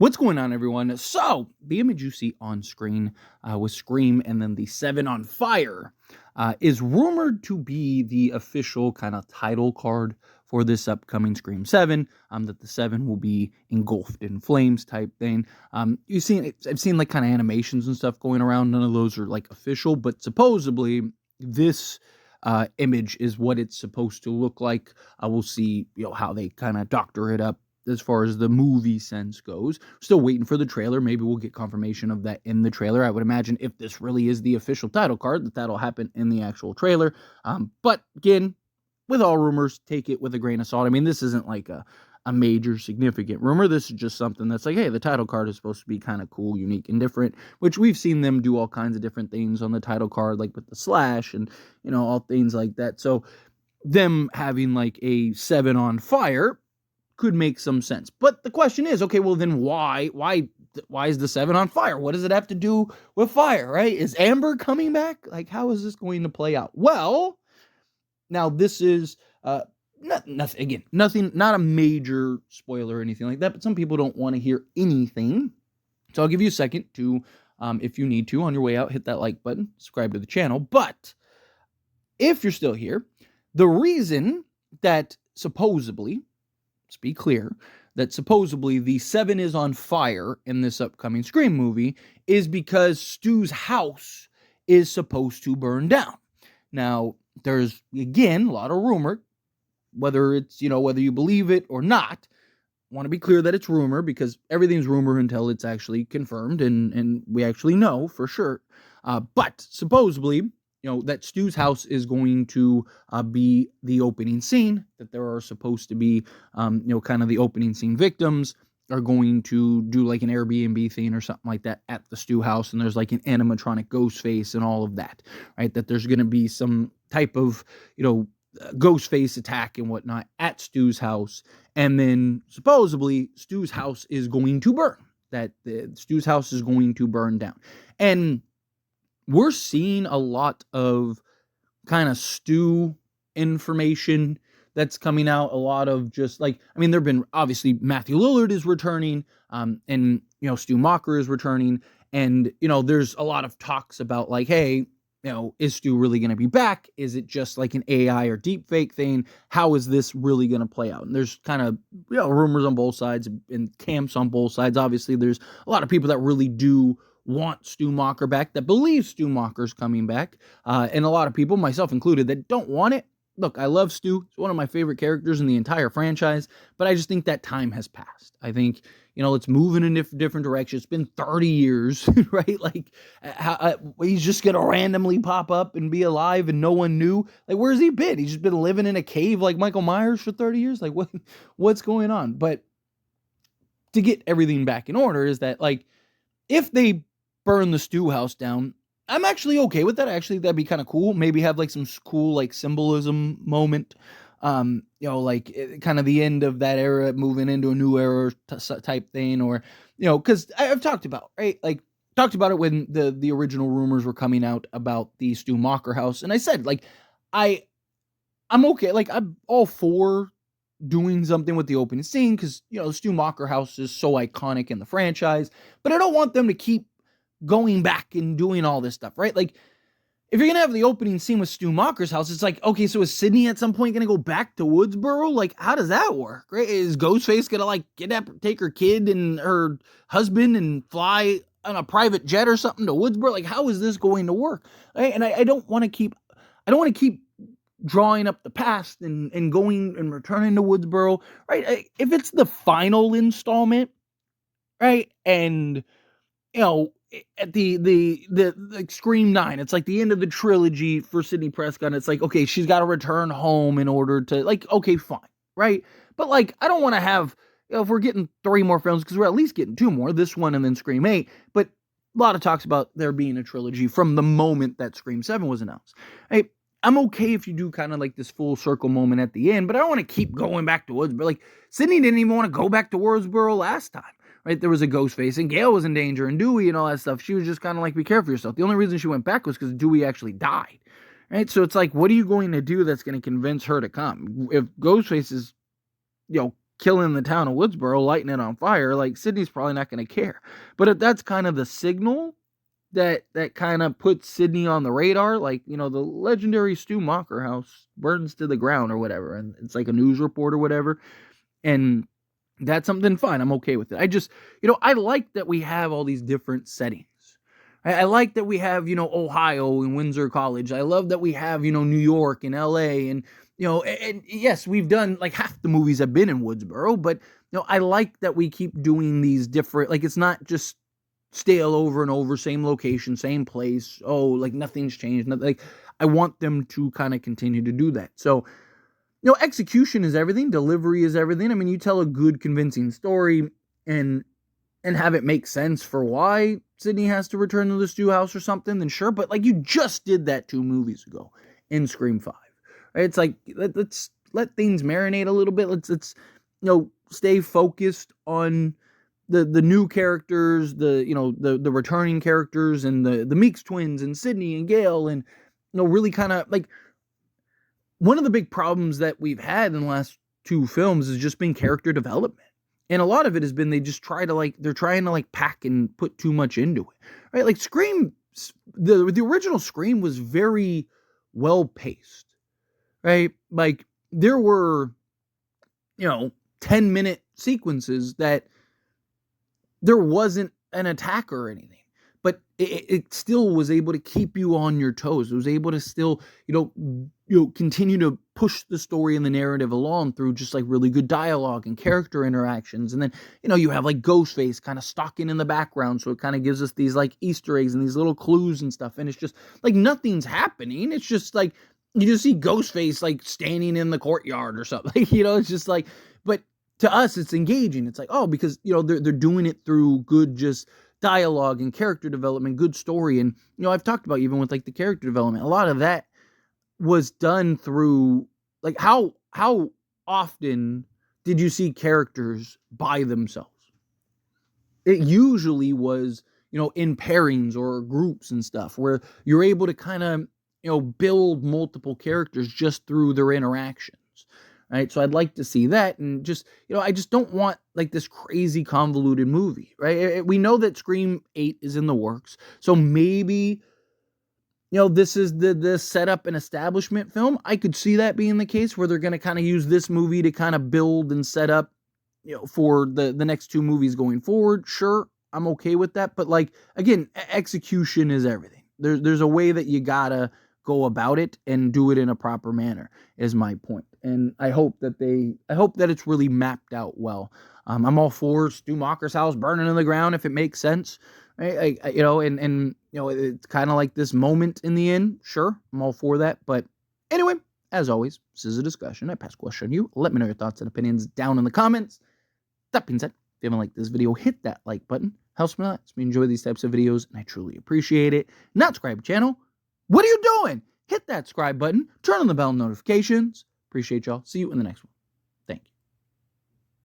What's going on, everyone? So, the image you see on screen with Scream and then the 7 on Fire is rumored to be the official kind of title card for this upcoming Scream 7, that the 7 will be engulfed in flames type thing. I've seen like kind of animations and stuff going around. None of those are like official, but supposedly this image is what it's supposed to look like. We'll see, how they kind of doctor it up as far as the movie sense goes. Still waiting for the trailer. Maybe we'll get confirmation of that in the trailer. I would imagine if this really is the official title card, that'll happen in the actual trailer. But again, with all rumors, take it with a grain of salt. I mean, this isn't like a major significant rumor. This is just something that's like, hey, the title card is supposed to be kind of cool, unique, and different, which we've seen them do all kinds of different things on the title card, like with the slash and, all things like that. So them having like a 7 on Fire could make some sense. But the question is, okay, well then why is the 7 on Fire? What does it have to do with fire, right? Is Amber coming back? Like, how is this going to play out? Well, now this is nothing, not a major spoiler or anything like that, but some people don't want to hear anything. So I'll give you a second to, if you need to, on your way out, hit that like button, subscribe to the channel. But if you're still here, the reason that supposedly, let's be clear, that supposedly the 7 is on fire in this upcoming Scream movie is because Stu's house is supposed to burn down. Now, there's, again, a lot of rumor, whether it's, whether you believe it or not. I want to be clear that it's rumor because everything's rumor until it's actually confirmed and we actually know for sure. But supposedly, that Stu's house is going to be the opening scene, that there are supposed to be, kind of the opening scene victims are going to do like an Airbnb thing or something like that at the Stu house, and there's like an animatronic Ghostface and all of that, right? That there's going to be some type of, Ghostface attack and whatnot at Stu's house, and then supposedly Stu's house is going to burn, that Stu's house is going to burn down. And we're seeing a lot of kind of Stu information that's coming out. A lot of just like, I mean, there've been obviously Matthew Lillard is returning, and Stu Macher is returning, and there's a lot of talks about like, hey, is Stu really going to be back? Is it just like an AI or deep fake thing? How is this really going to play out? And there's kind of rumors on both sides and camps on both sides. Obviously, there's a lot of people that really do want Stu Macher back, that believe Stu Macher's coming back, and a lot of people, myself included, that don't want it. Look, I love Stu. He's one of my favorite characters in the entire franchise, but I just think that time has passed. I think, let's move in a different direction. It's been 30 years, right? Like, he's just going to randomly pop up and be alive and no one knew. Like, where's he been? He's just been living in a cave like Michael Myers for 30 years? Like, what's going on? But to get everything back in order is that, like, if they burn the Stu house down, I'm actually okay with that. Actually, that'd be kind of cool. Maybe have like some cool like symbolism moment. Like kind of the end of that era, moving into a new era type thing, or because I've talked about, right? Like talked about it when the original rumors were coming out about the Stu Macher house, and I said like I'm okay. Like I'm all for doing something with the opening scene because the Stu Macher house is so iconic in the franchise, but I don't want them to keep going back and doing all this stuff, right? Like, if you're going to have the opening scene with Stu Macher's house, it's like, okay, so is Sydney at some point going to go back to Woodsboro? Like, how does that work, right? Is Ghostface going to, like, take her kid and her husband and fly on a private jet or something to Woodsboro? Like, how is this going to work? Right? And I don't want to keep drawing up the past and going and returning to Woodsboro, right? If it's the final installment, right, and, at the like Scream 9, it's like the end of the trilogy for Sidney Prescott. It's like, okay, she's got to return home in order to, like, okay, fine, right? But like, I don't want to have, if we're getting 3 more films, because we're at least getting 2 more, this one and then Scream 8, but a lot of talks about there being a trilogy from the moment that Scream 7 was announced. Hey, I'm okay if you do kind of like this full circle moment at the end, but I don't want to keep going back to Woodsboro. Like, Sydney didn't even want to go back to Woodsboro last time. Right, there was a Ghostface, and Gail was in danger, and Dewey and all that stuff. She was just kind of like, be careful yourself. The only reason she went back was because Dewey actually died. Right, so it's like, what are you going to do that's going to convince her to come? If Ghostface is, killing the town of Woodsboro, lighting it on fire, like Sydney's probably not going to care. But if that's kind of the signal that kind of puts Sydney on the radar, like, the legendary Stu Macher house burns to the ground or whatever, and it's like a news report or whatever, and that's something fine. I'm okay with it. I just, I like that we have all these different settings. I like that we have, Ohio and Windsor College. I love that we have, New York and LA, and, and yes, we've done, like, half the movies have been in Woodsboro, but, I like that we keep doing these different, like, it's not just stale over and over, same location, same place. Oh, like nothing's changed. Like, I want them to kind of continue to do that. So, execution is everything. Delivery is everything. I mean, you tell a good, convincing story and have it make sense for why Sydney has to return to the stew house or something, then sure. But, like, you just did that 2 movies ago in Scream 5. Right? It's like, let's let things marinate a little bit. Let's stay focused on the new characters, the returning characters, and the Meeks twins and Sydney and Gail, and really kind of like, one of the big problems that we've had in the last 2 films has just been character development. And a lot of it has been they're trying to pack and put too much into it. Right? Like Scream, the original Scream was very well paced. Right? Like there were 10-minute sequences that there wasn't an attack or anything, but it still was able to keep you on your toes. It was able to still, continue to push the story and the narrative along through just like really good dialogue and character interactions. And then, you have like Ghostface kind of stalking in the background. So it kind of gives us these like Easter eggs and these little clues and stuff. And it's just like nothing's happening. It's just like, you just see Ghostface like standing in the courtyard or something. It's just like, but to us, it's engaging. It's like, oh, because, they're doing it through good just dialogue and character development, good story. And, I've talked about even with like the character development, a lot of that was done through like how often did you see characters by themselves? It usually was, in pairings or groups and stuff where you're able to kind of, build multiple characters just through their interactions. Right. So I'd like to see that. And just, I just don't want like this crazy convoluted movie. Right. We know that Scream 8 is in the works. So maybe, this is the setup and establishment film. I could see that being the case where they're going to kind of use this movie to kind of build and set up, for the next 2 movies going forward. Sure. I'm okay with that. But like, again, execution is everything. There's a way that you gotta go about it and do it in a proper manner is my point. And I hope that it's really mapped out well. I'm all for Stu Macher's house burning in the ground if it makes sense. Right? It's kind of like this moment in the end. Sure, I'm all for that. But anyway, as always, this is a discussion. I pass question on you. Let me know your thoughts and opinions down in the comments. That being said, if you haven't liked this video, hit that like button. Helps me a lot. Helps me enjoy these types of videos, and I truly appreciate it. Not subscribe to the channel. What are you doing? Hit that subscribe button. Turn on the bell notifications. Appreciate y'all. See you in the next one.